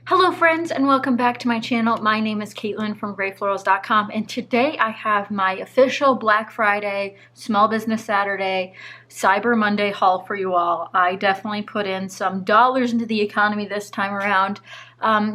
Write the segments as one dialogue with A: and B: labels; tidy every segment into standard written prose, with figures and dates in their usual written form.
A: Hello friends and welcome back to my channel. My name is Katelyn from Florals.com and today I have my official Black Friday, Small Business Saturday, Cyber Monday haul for you all. I definitely put in some dollars into the economy this time around.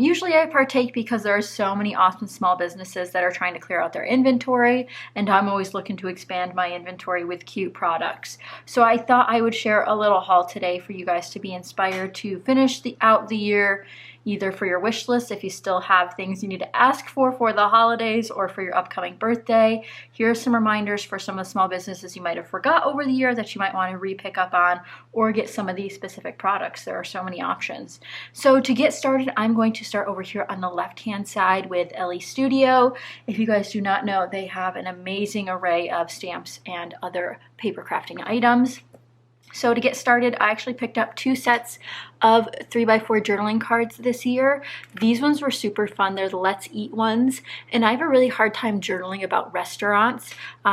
A: Usually I partake because there are so many awesome small businesses that are trying to clear out their inventory, and I'm always looking to expand my inventory with cute products. So I thought I would share a little haul today for you guys to be inspired to finish out the year, either for your wish list if you still have things you need to ask for the holidays or for your upcoming birthday. Here are some reminders for some of the small businesses you might have forgot over the year that you might want to re-pick up on or get some of these specific products. There are so many options. So to get started, I'm going to start over here on the left-hand side with Elle Studio. If you guys do not know, they have an amazing array of stamps and other paper crafting items. So to get started, I actually picked up 2 sets of 3x4 journaling cards this year. These ones were super fun. They're the Let's Eat ones, and I have a really hard time journaling about restaurants.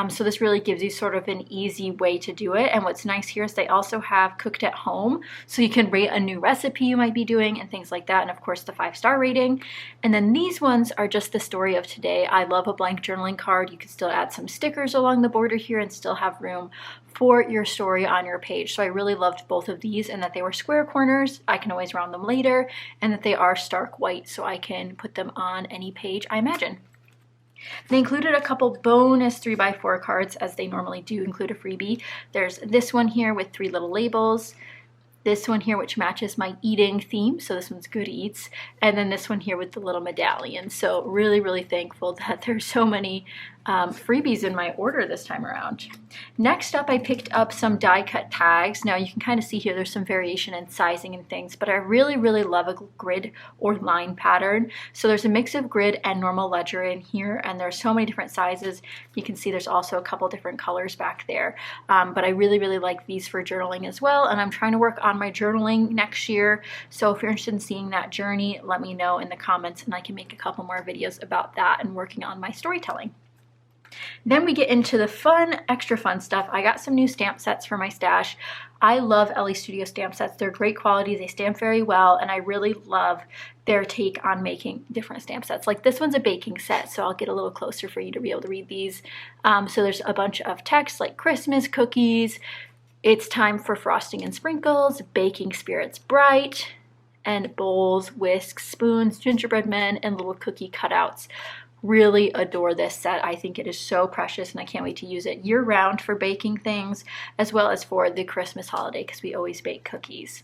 A: So this really gives you sort of an easy way to do it. And what's nice here is they also have cooked at home, so you can rate a new recipe you might be doing and things like that, and of course the 5-star rating. And then these ones are just the story of today. I love a blank journaling card. You can still add some stickers along the border here and still have room for your story on your page. So I really loved both of these, and that they were square corners. I can always round them later, and that they are stark white, so I can put them on any page I imagine. They included a couple bonus 3x4 cards, as they normally do include a freebie. There's this one here with 3 little labels, this one here which matches my eating theme, so this one's Good Eats, and then this one here with the little medallion. So really thankful that there's so many freebies in my order this time around. Next up, I picked up some die cut tags. Now you can kind of see here there's some variation in sizing and things, but I really love a grid or line pattern. So there's a mix of grid and normal ledger in here, and there's so many different sizes. You can see there's also a couple different colors back there, but I really like these for journaling as well, and I'm trying to work on my journaling next year. So if you're interested in seeing that journey, let me know in the comments and I can make a couple more videos about that and working on my storytelling. Then we get into the fun, extra fun stuff. I got some new stamp sets for my stash. I love Elle Studio stamp sets. They're great quality, they stamp very well, and I really love their take on making different stamp sets. Like this one's a baking set, so I'll get a little closer for you to be able to read these. So there's a bunch of text like Christmas, cookies, it's time for frosting and sprinkles, baking spirits bright, and bowls, whisks, spoons, gingerbread men, and little cookie cutouts. Really adore this set. I think it is so precious, and I can't wait to use it year-round for baking things as well as for the Christmas holiday, because we always bake cookies.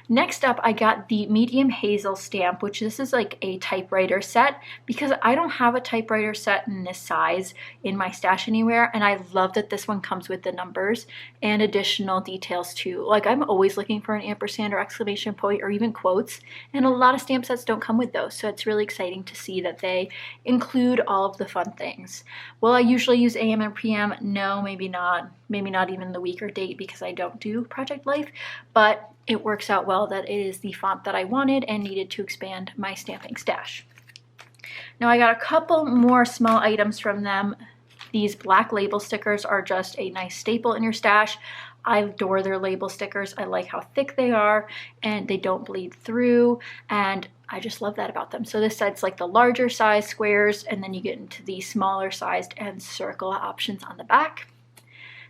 A: Next up, I got the medium hazel stamp, which this is like a typewriter set, because I don't have a typewriter set in this size in my stash anywhere, and I love that this one comes with the numbers and additional details too. Like I'm always looking for an ampersand or exclamation point or even quotes, and a lot of stamp sets don't come with those, so it's really exciting to see that they include all of the fun things. Will I usually use AM and PM? No, maybe not. Maybe not even the week or date, because I don't do Project Life, but it works out well that it is the font that I wanted and needed to expand my stamping stash. Now I got a couple more small items from them. These black label stickers are just a nice staple in your stash. I adore their label stickers. I like how thick they are and they don't bleed through, and I just love that about them. So this set's like the larger size squares, and then you get into the smaller sized and circle options on the back.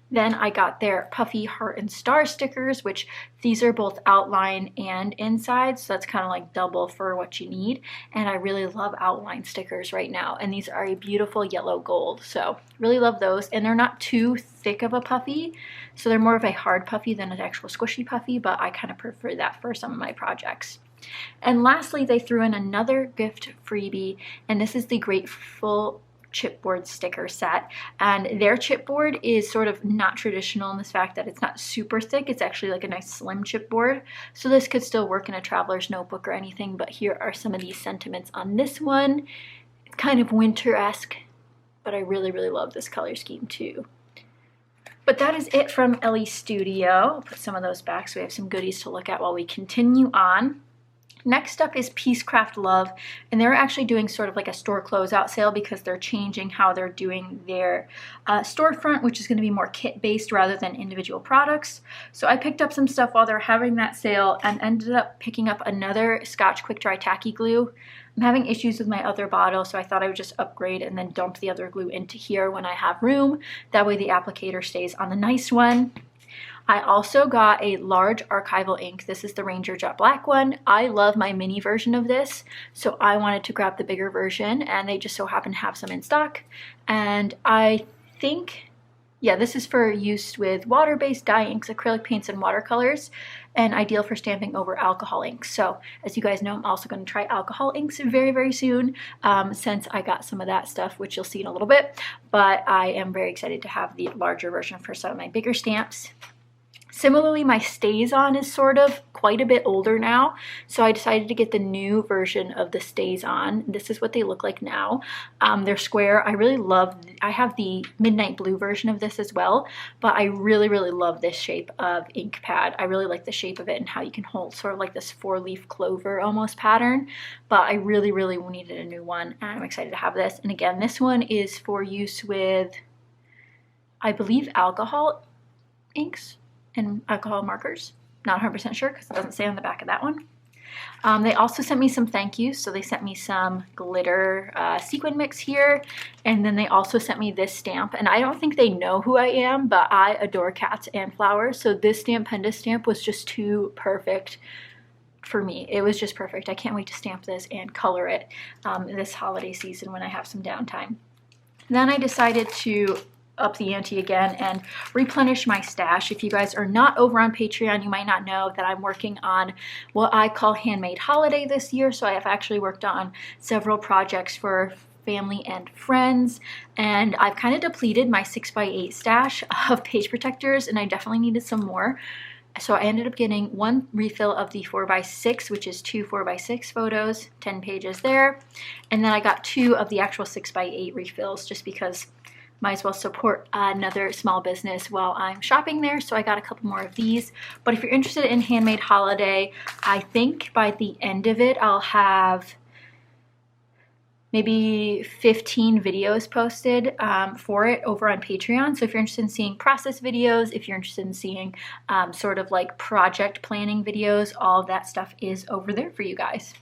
A: Then I got their puffy heart and star stickers, which these are both outline and inside, so that's kind of like double for what you need. And I really love outline stickers right now, and these are a beautiful yellow gold, so really love those. And they're not too thick of a puffy, so they're more of a hard puffy than an actual squishy puffy, but I kind of prefer that for some of my projects. And lastly, they threw in another gift freebie, and this is the Grateful chipboard sticker set, and their chipboard is sort of not traditional in this fact that it's not super thick. It's actually like a nice slim chipboard, so this could still work in a traveler's notebook or anything. But here are some of these sentiments on this one. It's kind of winter-esque, but I really love this color scheme too. But that is it from Elle Studio. I'll put some of those back so we have some goodies to look at while we continue on. Next up is Peacecraft Love, and they're actually doing sort of like a store closeout sale because they're changing how they're doing their storefront, which is going to be more kit-based rather than individual products. So I picked up some stuff while they're having that sale and ended up picking up another Scotch Quick Dry Tacky Glue. I'm having issues with my other bottle, so I thought I would just upgrade and then dump the other glue into here when I have room. That way the applicator stays on the nice one. I also got a large archival ink. This is the Ranger Jet Black one. I love my mini version of this, so I wanted to grab the bigger version, and they just so happen to have some in stock. And I think, yeah, this is for use with water-based dye inks, acrylic paints, and watercolors, and ideal for stamping over alcohol inks. So as you guys know, I'm also going to try alcohol inks very, very soon, since I got some of that stuff, which you'll see in a little bit. But I am very excited to have the larger version for some of my bigger stamps. Similarly, my StazOn is sort of quite a bit older now, so I decided to get the new version of the StazOn. This is what they look like now. They're square. I really love, I have the midnight blue version of this as well, but I really, really love this shape of ink pad. I really like the shape of it and how you can hold sort of like this 4-leaf clover almost pattern, but I really, really needed a new one, and I'm excited to have this. And again, this one is for use with, I believe, alcohol inks and alcohol markers. Not 100% sure because it doesn't say on the back of that one. They also sent me some thank yous. So they sent me some glitter sequin mix here, and then they also sent me this stamp. And I don't think they know who I am, but I adore cats and flowers. So this Stampenda stamp was just too perfect for me. It was just perfect. I can't wait to stamp this and color it this holiday season when I have some downtime. Then I decided to up the ante again and replenish my stash. If you guys are not over on Patreon, you might not know that I'm working on what I call Handmade Holiday this year. So I have actually worked on several projects for family and friends, and I've kind of depleted my 6x8 stash of page protectors, and I definitely needed some more. So I ended up getting one refill of the 4x6, which is 2 4x6 photos, 10 pages there. And then I got 2 of the actual 6x8 refills just because might as well support another small business while I'm shopping there. So I got a couple more of these. But if you're interested in Handmade Holiday, I think by the end of it, I'll have maybe 15 videos posted for it over on Patreon. So if you're interested in seeing process videos, if you're interested in seeing sort of like project planning videos, all of that stuff is over there for you guys.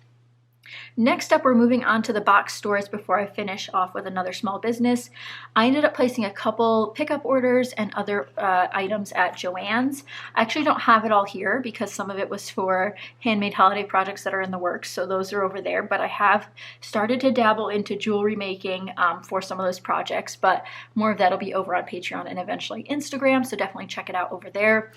A: Next up, we're moving on to the box stores before I finish off with another small business. I ended up placing a couple pickup orders and other items at Joann's. I actually don't have it all here because some of it was for handmade holiday projects that are in the works, so those are over there. But I have started to dabble into jewelry making for some of those projects, but more of that will be over on Patreon and eventually Instagram, so definitely check it out over there.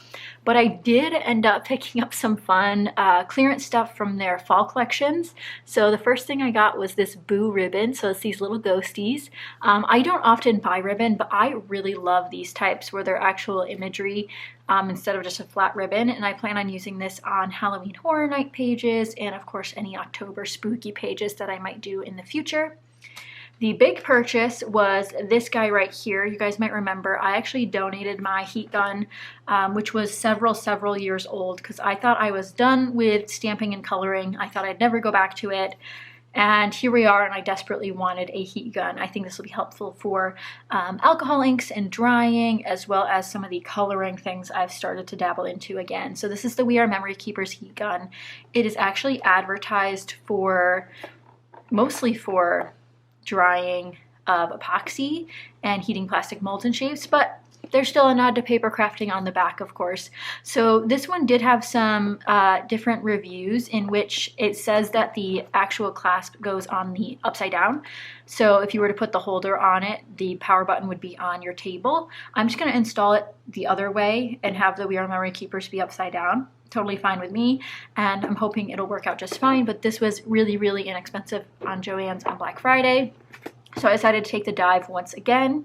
A: But I did end up picking up some fun clearance stuff from their fall collections. So the first thing I got was this Boo ribbon. So it's these little ghosties. I don't often buy ribbon, but I really love these types where they're actual imagery instead of just a flat ribbon. And I plan on using this on Halloween Horror Night pages and of course any October spooky pages that I might do in the future. The big purchase was this guy right here. You guys might remember I actually donated my heat gun, which was several years old because I thought I was done with stamping and coloring. I thought I'd never go back to it. And here we are, and I desperately wanted a heat gun. I think this will be helpful for alcohol inks and drying, as well as some of the coloring things I've started to dabble into again. So this is the We Are Memory Keepers heat gun. It is actually advertised for, mostly for drying of epoxy and heating plastic molds and shapes, but there's still a nod to paper crafting on the back, of course. So this one did have some different reviews in which it says that the actual clasp goes on the upside down. So if you were to put the holder on it, the power button would be on your table. I'm just going to install it the other way and have the We Are Memory Keepers be upside down. Totally fine with me, and I'm hoping it'll work out just fine, but this was really inexpensive on Joann's on Black Friday, so I decided to take the dive once again.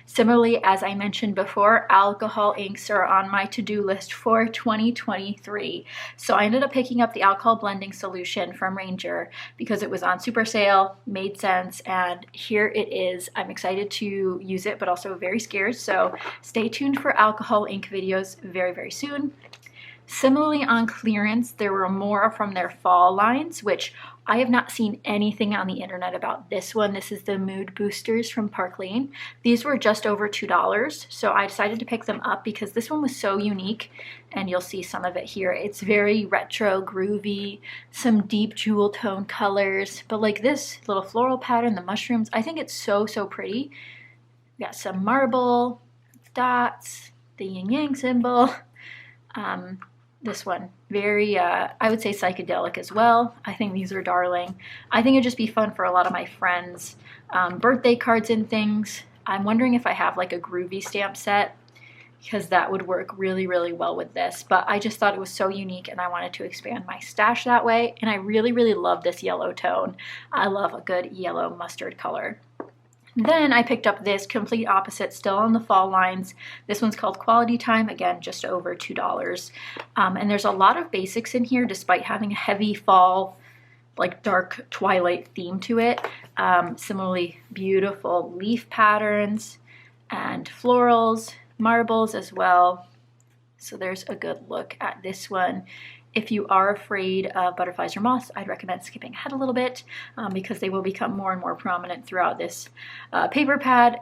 A: Similarly, as I mentioned before, alcohol inks are on my to-do list for 2023. So I ended up picking up the alcohol blending solution from Ranger because it was on super sale, made sense, and here it is. I'm excited to use it, but also very scared, so stay tuned for alcohol ink videos very soon. Similarly, on clearance, there were more from their fall lines, which I have not seen anything on the internet about this one. This is the Mood Boosters from Park Lane. These were just over $2, so I decided to pick them up because this one was so unique, and you'll see some of it here. It's very retro, groovy, some deep jewel tone colors, but like this little floral pattern, the mushrooms, I think it's so, so pretty. We got some marble, dots, the yin yang symbol. This one, very, I would say psychedelic as well. I think these are darling. I think it'd just be fun for a lot of my friends' birthday cards and things. I'm wondering if I have like a groovy stamp set, because that would work really, really well with this. But I just thought it was so unique and I wanted to expand my stash that way. And I really, really love this yellow tone. I love a good yellow mustard color. Then I picked up this complete opposite, still on the fall lines. This one's called Quality Time, again, just over $2. And there's a lot of basics in here, despite having a heavy fall, like dark twilight theme to it. Similarly, beautiful leaf patterns and florals, marbles as well. So there's a good look at this one. If you are afraid of butterflies or moths, I'd recommend skipping ahead a little bit because they will become more and more prominent throughout this paper pad.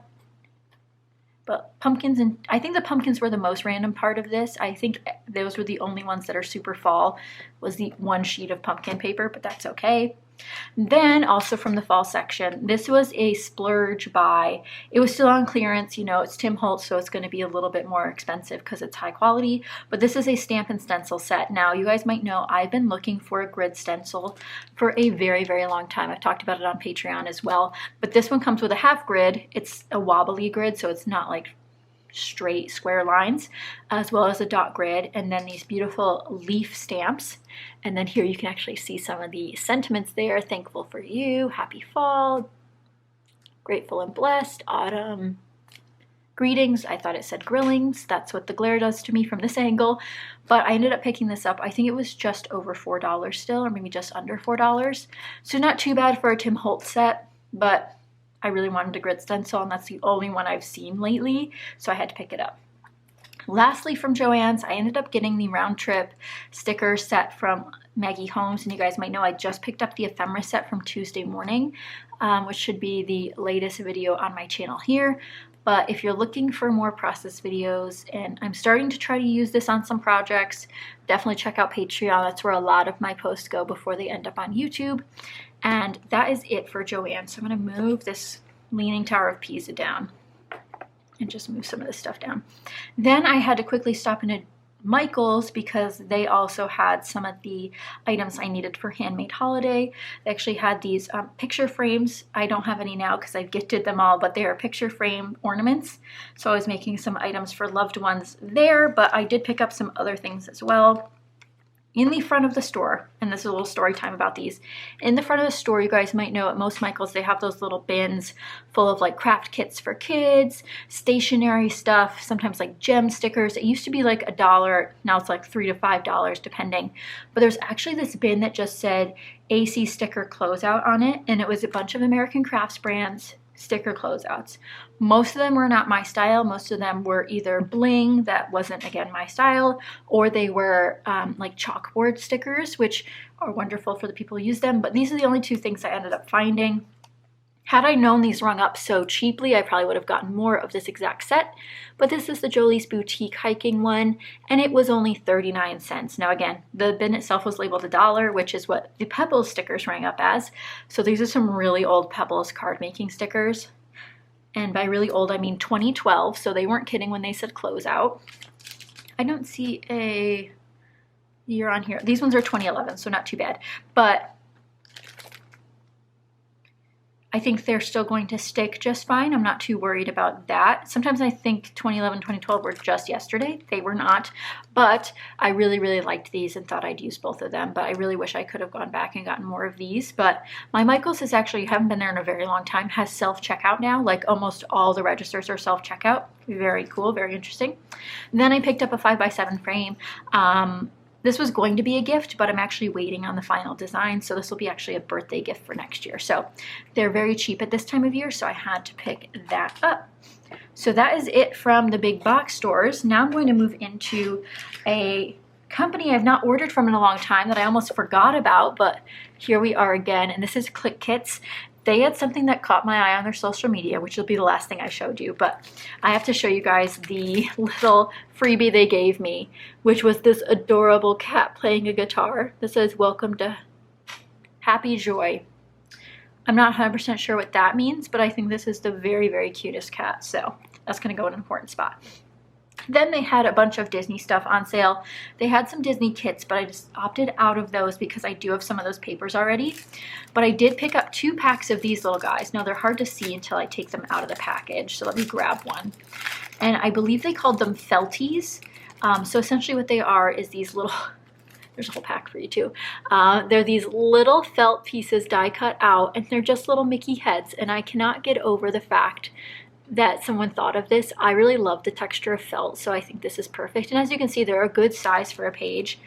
A: But pumpkins, and I think the pumpkins were the most random part of this. I think those were the only ones that are super fall, was the one sheet of pumpkin paper, but that's okay. Then also from the fall section, this was a splurge buy. It was still on clearance, you know, it's Tim Holtz, so it's going to be a little bit more expensive because it's high quality, but this is a stamp and stencil set. Now, you guys might know I've been looking for a grid stencil for a very, very long time. I've talked about it on Patreon as well, but this one comes with a half grid. It's a wobbly grid, so it's not like straight square lines, as well as a dot grid, and then these beautiful leaf stamps. And then here you can actually see some of the sentiments there. Thankful for you, happy fall, grateful and blessed, autumn, greetings. I thought it said grillings. That's what the glare does to me from this angle, but I ended up picking this up. I think it was just over $4 still, or maybe just under $4. So not too bad for a Tim Holtz set, but I really wanted a grid stencil, and that's the only one I've seen lately, so I had to pick it up. Lastly, from Joann's, I ended up getting the round trip sticker set from Maggie Holmes, and you guys might know I just picked up the ephemera set from Tuesday morning, which should be the latest video on my channel here. But if you're looking for more process videos, and I'm starting to try to use this on some projects, definitely check out Patreon. That's where a lot of my posts go before they end up on YouTube. And that is it for Joann. So I'm going to move this Leaning Tower of Pisa down and just move some of this stuff down. Then I had to quickly stop into Michael's because they also had some of the items I needed for Handmade Holiday. They actually had these picture frames. I don't have any now because I've gifted them all, but they are picture frame ornaments. So I was making some items for loved ones there, but I did pick up some other things as well. In the front of the store, and this is a little story time about these, in the front of the store, you guys might know at most Michael's they have those little bins full of like craft kits for kids, stationery stuff, sometimes like gem stickers. It used to be like $1, now it's like $3 to $5 depending, but there's actually this bin that just said AC sticker closeout on it, and it was a bunch of American crafts brands sticker closeouts. Most of them were not my style. Most of them were either bling that wasn't, again, my style, or they were like chalkboard stickers, which are wonderful for the people who use them. But these are the only two things I ended up finding. Had I known these rung up so cheaply, I probably would have gotten more of this exact set. But this is the Jolie's Boutique hiking one, and it was only 39 cents. Now again, the bin itself was labeled $1, which is what the Pebbles stickers rang up as. So these are some really old Pebbles card making stickers. And by really old, I mean 2012, so they weren't kidding when they said closeout. I don't see a year on here. These ones are 2011, so not too bad. But I think they're still going to stick just fine. I'm not too worried about that. Sometimes I think 2011, 2012 were just yesterday. They were not, but I really, really liked these and thought I'd use both of them, but I really wish I could have gone back and gotten more of these. But my Michael's is actually, haven't been there in a very long time, has self-checkout now. Like almost all the registers are self-checkout. Very cool, very interesting. Then I picked up a 5x7 frame. This was going to be a gift, but I'm actually waiting on the final design, so this will be actually a birthday gift for next year. So they're very cheap at this time of year, so I had to pick that up. So that is it from the big box stores. Now I'm going to move into a company I've not ordered from in a long time that I almost forgot about, but here we are again, and this is Clique Kits. They had something that caught my eye on their social media, which will be the last thing I showed you, but I have to show you guys the little freebie they gave me, which was this adorable cat playing a guitar that says, "Welcome to Happy Joy." I'm not 100% sure what that means, but I think this is the very, very cutest cat, so that's gonna go in an important spot. Then they had a bunch of Disney stuff on sale. They had some Disney kits, but I just opted out of those because I do have some of those papers already. But I did pick up 2 packs of these little guys. Now they're hard to see until I take them out of the package, so let me grab one. And I believe they called them Felties. So essentially what they are is these little, there's a whole pack for you too. They're these little felt pieces die cut out, and they're just little Mickey heads. And I cannot get over the fact that someone thought of this. I really love the texture of felt, so I think this is perfect. And as you can see, they're a good size for a page,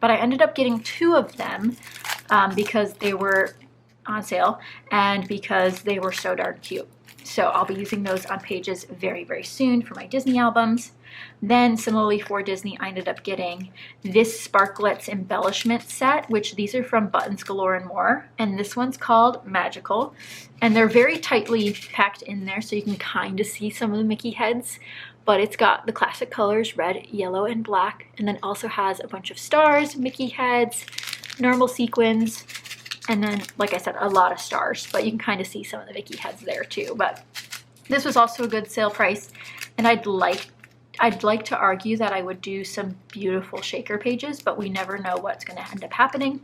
A: but I ended up getting 2 of them because they were on sale and because they were so darn cute. So I'll be using those on pages very, very soon for my Disney albums. Then similarly for Disney, I ended up getting this Sparklets embellishment set, which these are from Buttons Galore and More. And this one's called Magical. And they're very tightly packed in there, so you can kind of see some of the Mickey heads. But it's got the classic colors, red, yellow, and black. And then also has a bunch of stars, Mickey heads, normal sequins, and then, like I said, a lot of stars. But you can kind of see some of the Mickey heads there too. But this was also a good sale price. And I'd like to argue that I would do some beautiful shaker pages, but we never know what's going to end up happening.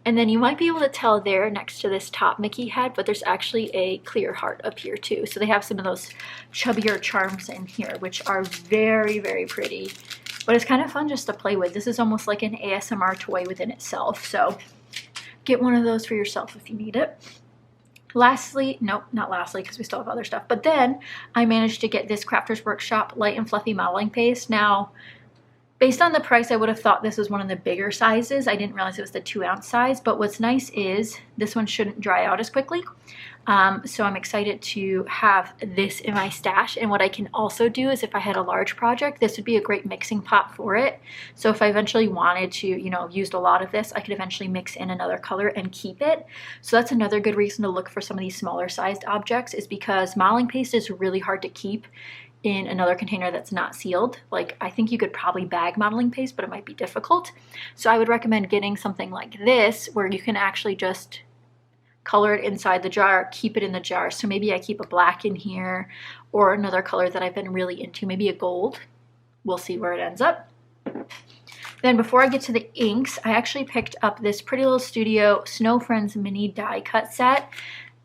A: And then you might be able to tell there next to this top Mickey head, but there's actually a clear heart up here too. So they have some of those chubbier charms in here, which are very, very pretty. But it's kind of fun just to play with. This is almost like an ASMR toy within itself. So get one of those for yourself if you need it. Lastly, nope, not lastly, because we still have other stuff, but then I managed to get this Crafters Workshop Light and Fluffy Modeling Paste. Now, based on the price, I would have thought this was one of the bigger sizes. I didn't realize it was the 2-ounce size, but what's nice is this one shouldn't dry out as quickly. So I'm excited to have this in my stash. And what I can also do is if I had a large project, this would be a great mixing pot for it. So if I eventually wanted to, you know, used a lot of this, I could eventually mix in another color and keep it. So that's another good reason to look for some of these smaller sized objects, is because modeling paste is really hard to keep in another container that's not sealed. Like, I think you could probably bag modeling paste, but it might be difficult. So I would recommend getting something like this where you can actually just color it inside the jar, keep it in the jar. So maybe I keep a black in here or another color that I've been really into, maybe a gold. We'll see where it ends up. Then before I get to the inks, I actually picked up this Pretty Little Studio Snow Friends mini die cut set.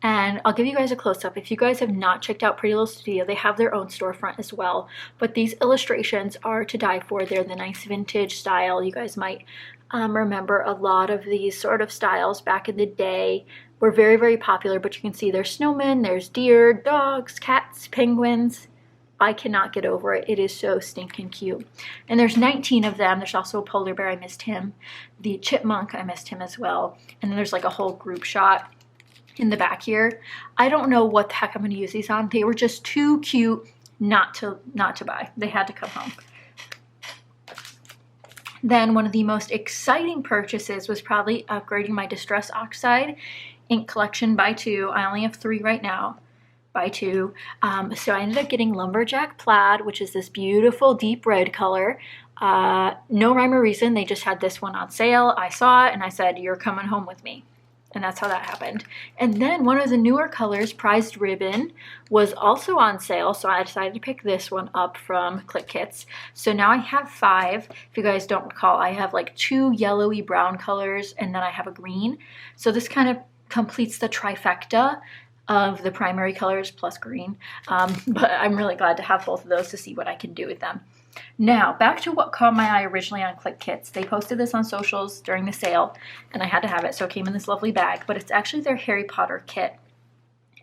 A: And I'll give you guys a close-up. If you guys have not checked out Pretty Little Studio, they have their own storefront as well. But these illustrations are to die for. They're the nice vintage style. You guys might remember a lot of these sort of styles back in the day were very, very popular. But you can see there's snowmen, there's deer, dogs, cats, penguins. I cannot get over it. It is so stinking cute. And there's 19 of them. There's also a polar bear. I missed him. The chipmunk, I missed him as well. And then there's like a whole group shot in the back here. I don't know what the heck I'm going to use these on. They were just too cute not to buy. They had to come home. Then one of the most exciting purchases was probably upgrading my Distress Oxide ink collection by 2. I only have 3 right now. By 2. So I ended up getting Lumberjack Plaid, which is this beautiful deep red color. No rhyme or reason. They just had this one on sale. I saw it and I said, "You're coming home with me." And that's how that happened. And then one of the newer colors, Prized Ribbon, was also on sale. So I decided to pick this one up from Clique Kits. So now I have 5. If you guys don't recall, I have like 2 yellowy brown colors and then I have a green. So this kind of completes the trifecta of the primary colors plus green. But I'm really glad to have both of those to see what I can do with them. Now, back to what caught my eye originally on Clique Kits. They posted this on socials during the sale, and I had to have it, so it came in this lovely bag, but it's actually their Harry Potter kit.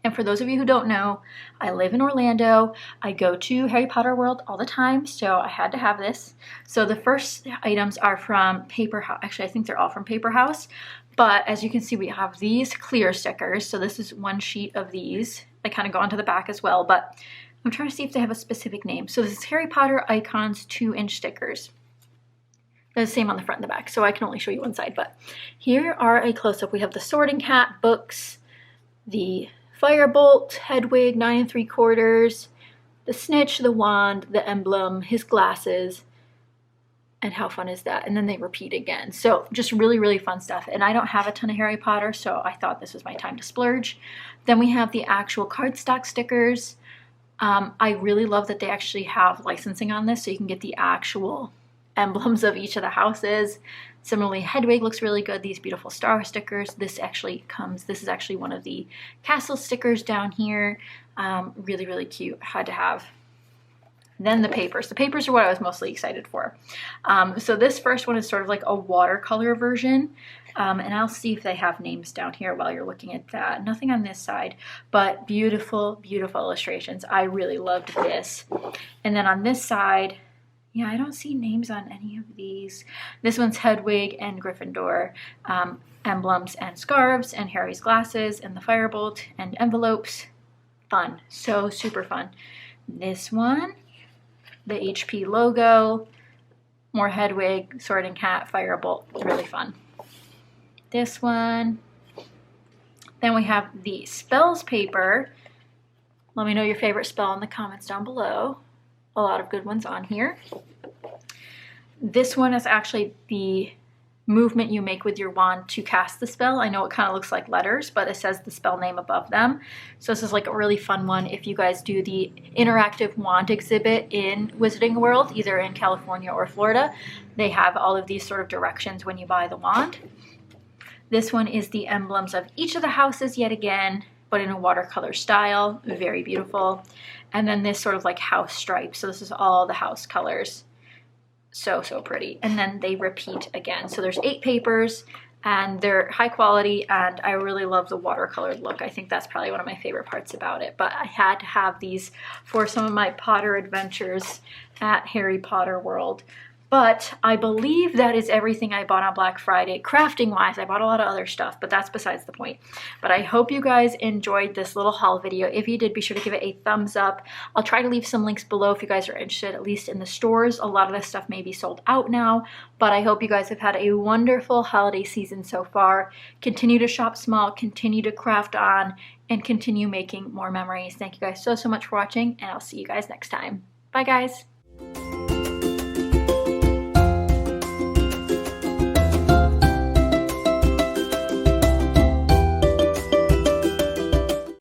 A: And for those of you who don't know, I live in Orlando. I go to Harry Potter World all the time, so I had to have this. So the first items are from Paper House. Actually, I think they're all from Paper House. But as you can see, we have these clear stickers. So this is one sheet of these. They kind of go onto the back as well, but I'm trying to see if they have a specific name. So this is Harry Potter Icons 2-inch stickers. The same on the front and the back, so I can only show you one side, but here are a close-up. We have the sorting hat, books, the firebolt, Hedwig, 9 3/4, the snitch, the wand, the emblem, his glasses, and how fun is that? And then they repeat again. So just really, really fun stuff. And I don't have a ton of Harry Potter, so I thought this was my time to splurge. Then we have the actual cardstock stickers. I really love that they actually have licensing on this, so you can get the actual emblems of each of the houses. Similarly, Hedwig looks really good. These beautiful star stickers. This is actually one of the castle stickers down here. Really, really cute. Had to have. Then the papers. The papers are what I was mostly excited for. So this first one is sort of like a watercolor version. And I'll see if they have names down here while you're looking at that. Nothing on this side, but beautiful, beautiful illustrations. I really loved this. And then on this side, yeah, I don't see names on any of these. This one's Hedwig and Gryffindor, emblems and scarves, and Harry's glasses, and the firebolt, and envelopes. Fun. So super fun. This one, the HP logo, more Hedwig, sorting hat, firebolt. Really fun. This one. Then we have the spells paper. Let me know your favorite spell in the comments down below. A lot of good ones on here. This one is actually the movement you make with your wand to cast the spell. I know it kind of looks like letters, but it says the spell name above them. So this is like a really fun one if you guys do the interactive wand exhibit in Wizarding World, either in California or Florida. They have all of these sort of directions when you buy the wand. This one is the emblems of each of the houses yet again, but in a watercolor style. Very beautiful. And then this sort of like house stripe. So this is all the house colors. So, so pretty. And then they repeat again. So there's 8 papers and they're high quality, and I really love the watercolored look. I think that's probably one of my favorite parts about it. But I had to have these for some of my Potter adventures at Harry Potter World. But I believe that is everything I bought on Black Friday. Crafting wise, I bought a lot of other stuff, but that's besides the point. But I hope you guys enjoyed this little haul video. If you did, be sure to give it a thumbs up. I'll try to leave some links below if you guys are interested, at least in the stores. A lot of this stuff may be sold out now, but I hope you guys have had a wonderful holiday season so far. Continue to shop small, continue to craft on, and continue making more memories. Thank you guys so, so much for watching, and I'll see you guys next time. Bye, guys.